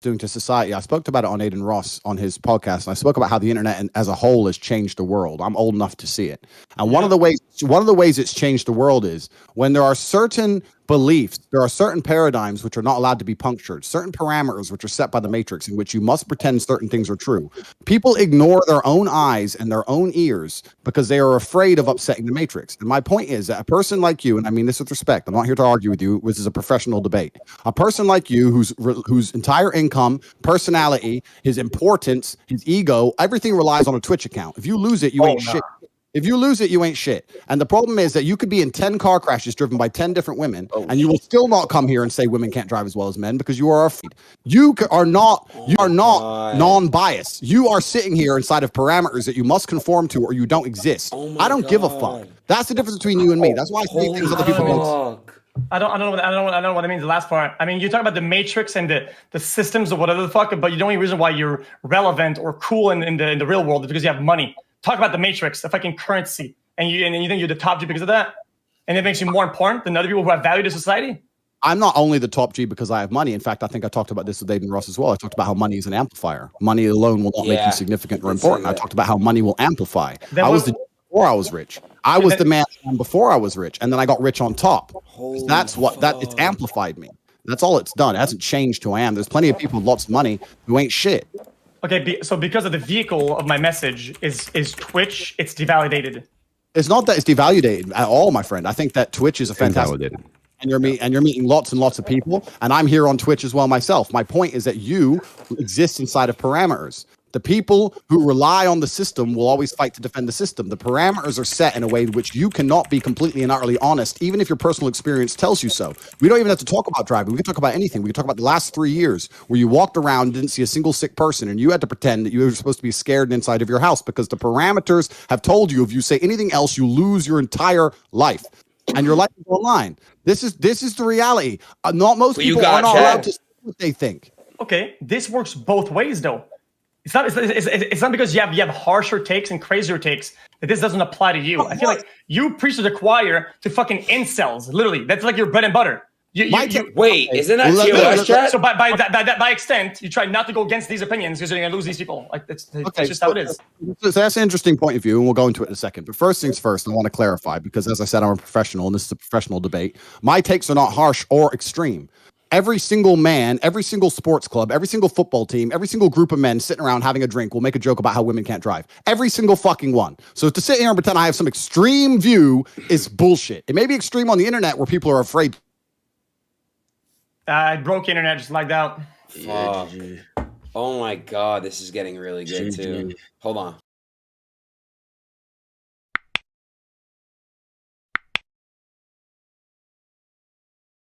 doing to society. I spoke about it on Aiden Ross on his podcast, and I spoke about how the internet as a whole has changed the world. I'm old enough to see it. And one of the ways it's changed the world is when there are certain beliefs, there are certain paradigms which are not allowed to be punctured, certain parameters which are set by the matrix in which you must pretend certain things are true. People ignore their own eyes and their own ears because they are afraid of upsetting the matrix. And my point is that a person like you, and I mean this with respect, I'm not here to argue with you, this is a professional debate. A person like you whose entire income, personality, his importance, his ego, everything relies on a Twitch account. If you lose it, you ain't shit. If you lose it, you ain't shit. And the problem is that you could be in 10 car crashes driven by 10 different women, and you will still not come here and say women can't drive as well as men because you are afraid. You are not non-biased. You are sitting here inside of parameters that you must conform to or you don't exist. I don't give a fuck. That's the difference between you and me. That's why I say things other people don't. I don't know what it means. The last part. I mean, you talk about the matrix and the systems or whatever the fuck, but the only reason why you're relevant or cool in the real world is because you have money. Talk about the matrix, the fucking currency, and you think you're the top G because of that, and it makes you more important than other people who have value to society. I'm not only the top G because I have money. In fact, I think I talked about this with Aiden Ross as well. I talked about how money is an amplifier. Money alone will not make you significant or important. I talked about how money will amplify. I was the before I was rich. I was the man before I was rich, and then I got rich on top. That's what it's amplified me. That's all it's done. It hasn't changed who I am. There's plenty of people with lots of money who ain't shit. Okay, so because of the vehicle of my message is Twitch, it's devalidated. It's not that it's devalidated at all, my friend. I think that Twitch is a fantastic. And you're meeting lots and lots of people, and I'm here on Twitch as well myself. My point is that you exist inside of parameters. The people who rely on the system will always fight to defend the system. The parameters are set in a way in which you cannot be completely and utterly honest, even if your personal experience tells you so. We don't even have to talk about driving. We can talk about anything. We can talk about the last 3 years where you walked around and didn't see a single sick person, and you had to pretend that you were supposed to be scared inside of your house because the parameters have told you if you say anything else, you lose your entire life. And your life is online. This is the reality. Not most people are not allowed to say what they think. Okay, this works both ways, though. It's not because you have harsher takes and crazier takes that this doesn't apply to you. I feel like you preach to the choir to fucking incels. Literally, that's like your bread and butter. Wait, isn't that TOS chat? So by extent, you try not to go against these opinions because you're going to lose these people. Like that's just how it is. So that's an interesting point of view, and we'll go into it in a second. But first things first, I want to clarify because, as I said, I'm a professional, and this is a professional debate. My takes are not harsh or extreme. Every single man, every single sports club, every single football team, every single group of men sitting around having a drink will make a joke about how women can't drive. Every single fucking one. So to sit here and pretend I have some extreme view is bullshit. It may be extreme on the internet where people are afraid. I broke internet, just lagged out. Oh my god, this is getting really good too. Hold on.